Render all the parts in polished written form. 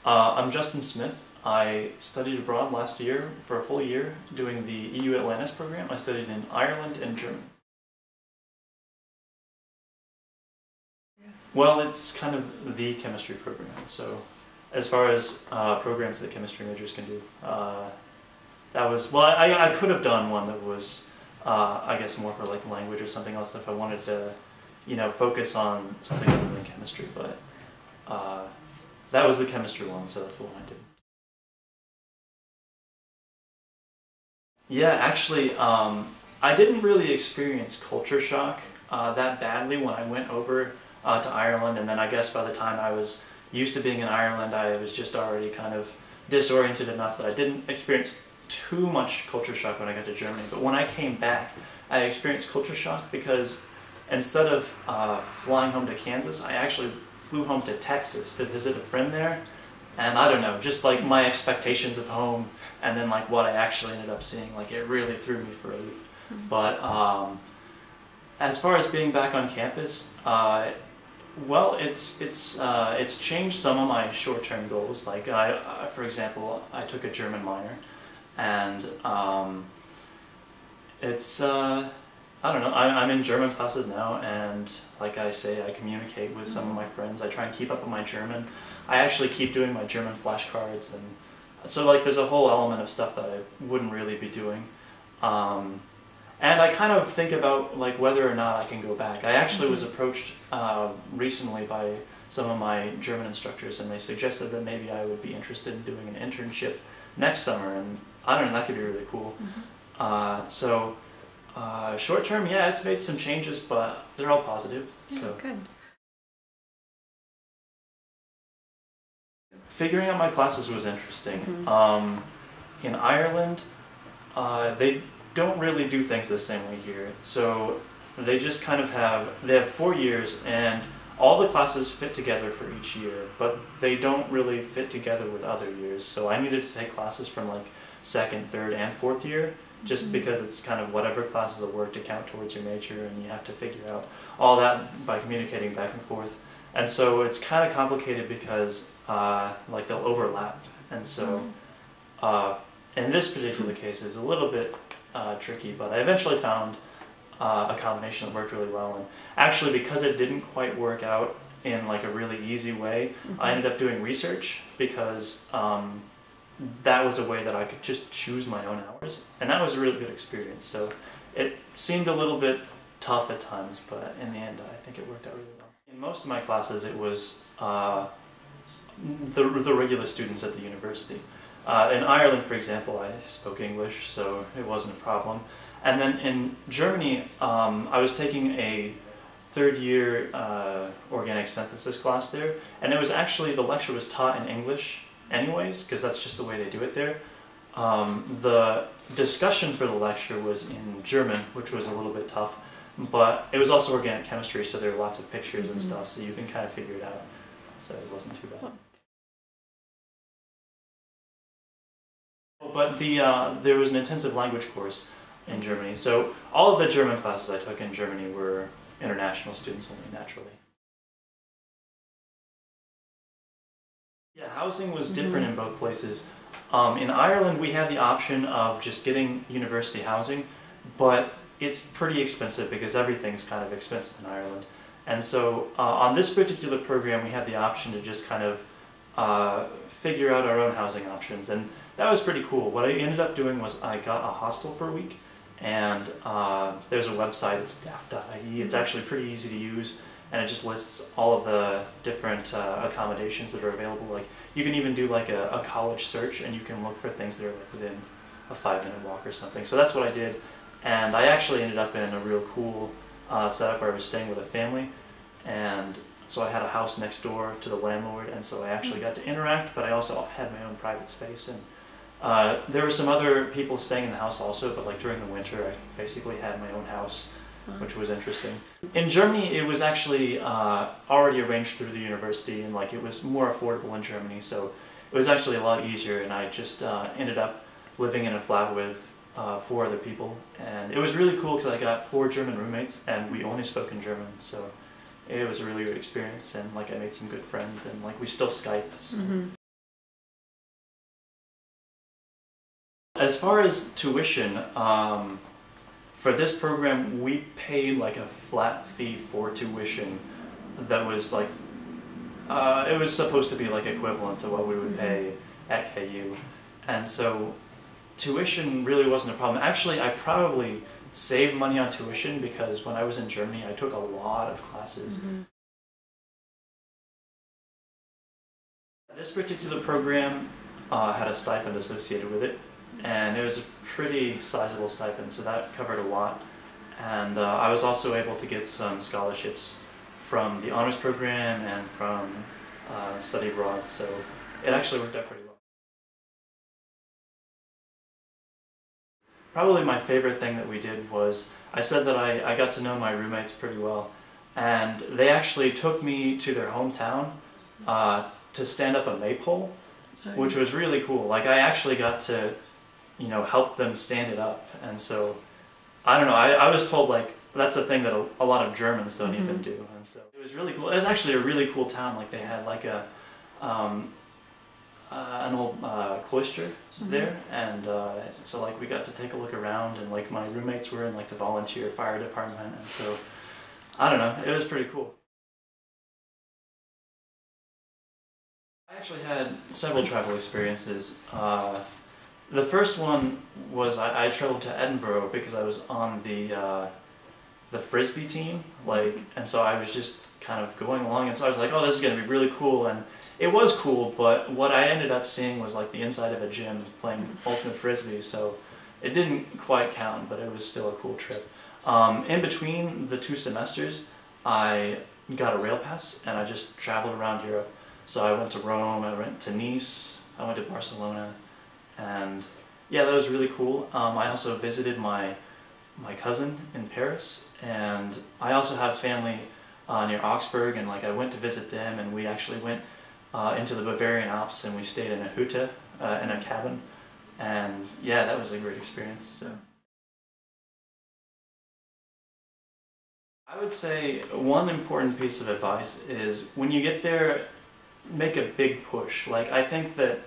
I'm Justin Smith. I studied abroad last year for a full year doing the EU Atlantis program. I studied in Ireland and Germany. Well, it's kind of the chemistry program. So as far as programs that chemistry majors can do, that was, well, I could have done one that was, I guess, more for like language or something else if I wanted to, you know, focus on something other than chemistry, but that was the chemistry one, so that's the one I did. Yeah, actually, I didn't really experience culture shock that badly when I went over to Ireland, and then I guess by the time I was used to being in Ireland, I was just already kind of disoriented enough that I didn't experience too much culture shock when I got to Germany. But when I came back, I experienced culture shock because instead of flying home to Kansas, I actually flew home to Texas to visit a friend there. And I don't know, just like my expectations of home and then like what I actually ended up seeing, like it really threw me for a loop. But as far as being back on campus, well, it's changed some of my short-term goals. Like for example, I took a German minor, and it's I don't know. I'm in German classes now, and like I say, I communicate with some of my friends. I try and keep up with my German. I actually keep doing my German flashcards, and so like there's a whole element of stuff that I wouldn't really be doing. And I kind of think about like whether or not I can go back. I actually was approached recently by some of my German instructors, and they suggested that maybe I would be interested in doing an internship next summer, and I don't know, that could be really cool. So short term, yeah, it's made some changes, but they're all positive. Yeah, so good. Figuring out my classes was interesting. In Ireland, they don't really do things the same way here. So they just kind of they have 4 years, and all the classes fit together for each year, but they don't really fit together with other years. So I needed to take classes from like second, third, and fourth year, just because it's kind of whatever classes will work to count towards your major, and you have to figure out all that by communicating back and forth. And so it's kind of complicated because like they'll overlap, and so in this particular case it's a little bit tricky, but I eventually found a combination that worked really well. And actually, because it didn't quite work out in like a really easy way, I ended up doing research because that was a way that I could just choose my own hours, and that was a really good experience. So it seemed a little bit tough at times, but in the end I think it worked out really well. In most of my classes it was the regular students at the university. In Ireland, for example, I spoke English, so it wasn't a problem. And then in Germany, I was taking a third-year organic synthesis class there, and it was actually, the lecture was taught in English anyways, because that's just the way they do it there. The discussion for the lecture was in German, which was a little bit tough, but it was also organic chemistry, so there were lots of pictures and stuff, so you can kind of figure it out. So it wasn't too bad. But there was an intensive language course in Germany, so all of the German classes I took in Germany were international students only, naturally. Yeah, housing was different in both places. In Ireland, we had the option of just getting university housing, but it's pretty expensive because everything's kind of expensive in Ireland. And so on this particular program, we had the option to just kind of figure out our own housing options, and that was pretty cool. What I ended up doing was I got a hostel for a week, and there's a website, it's daft.ie. It's actually pretty easy to use, and it just lists all of the different accommodations that are available. Like you can even do like a college search, and you can look for things that are like within a 5-minute walk or something. So that's what I did, and I actually ended up in a real cool setup where I was staying with a family, and so I had a house next door to the landlord, and so I actually got to interact, but I also had my own private space. And there were some other people staying in the house also, but like during the winter I basically had my own house, which was interesting. In Germany it was actually already arranged through the university, and like it was more affordable in Germany, so it was actually a lot easier, and I just ended up living in a flat with 4 other people, and it was really cool because I got 4 German roommates and we only spoke in German, so it was a really good experience, and like I made some good friends, and like we still Skype. So. As far as tuition, for this program, we paid like a flat fee for tuition that was like, it was supposed to be like equivalent to what we would pay at KU. And so tuition really wasn't a problem. Actually, I probably saved money on tuition because when I was in Germany, I took a lot of classes. This particular program had a stipend associated with it, and it was a pretty sizable stipend, so that covered a lot. And I was also able to get some scholarships from the honors program and from study abroad, so it actually worked out pretty well. Probably my favorite thing that we did was, I said that I got to know my roommates pretty well, and they actually took me to their hometown to stand up a maypole, which was really cool. Like, I actually got to, you know, help them stand it up, and so, I don't know, I was told like, that's a thing that a lot of Germans don't even do, and so it was really cool. It was actually a really cool town. Like, they had like a, an old cloister there, and so like we got to take a look around, and like my roommates were in like the volunteer fire department, and so, I don't know, it was pretty cool. I actually had several travel experiences. The first one was I traveled to Edinburgh because I was on the Frisbee team, like, and so I was just kind of going along, and so I was like, oh, this is going to be really cool, and it was cool, but what I ended up seeing was like the inside of a gym playing ultimate Frisbee, so it didn't quite count, but it was still a cool trip. In between the 2 semesters, I got a rail pass, and I just traveled around Europe. So I went to Rome, I went to Nice, I went to Barcelona, and yeah, that was really cool. I also visited my cousin in Paris, and I also have family near Augsburg, and like I went to visit them, and we actually went into the Bavarian Alps, and we stayed in a hutte, in a cabin, and yeah, that was a great experience. So I would say one important piece of advice is when you get there, make a big push. Like, I think that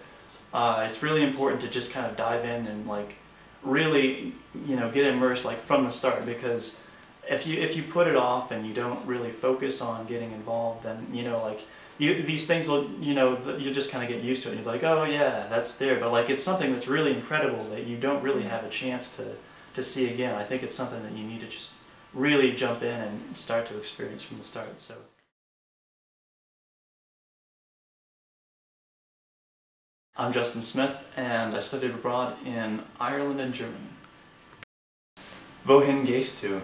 it's really important to just kind of dive in and like really, you know, get immersed like from the start, because if you put it off and you don't really focus on getting involved, then, you know, like these things will, you know, you'll just kind of get used to it. You're like, oh yeah, that's there, but like it's something that's really incredible that you don't really have a chance to see again. I think it's something that you need to just really jump in and start to experience from the start. So. I'm Justin Smith, and I studied abroad in Ireland and Germany. Wohin gehst du?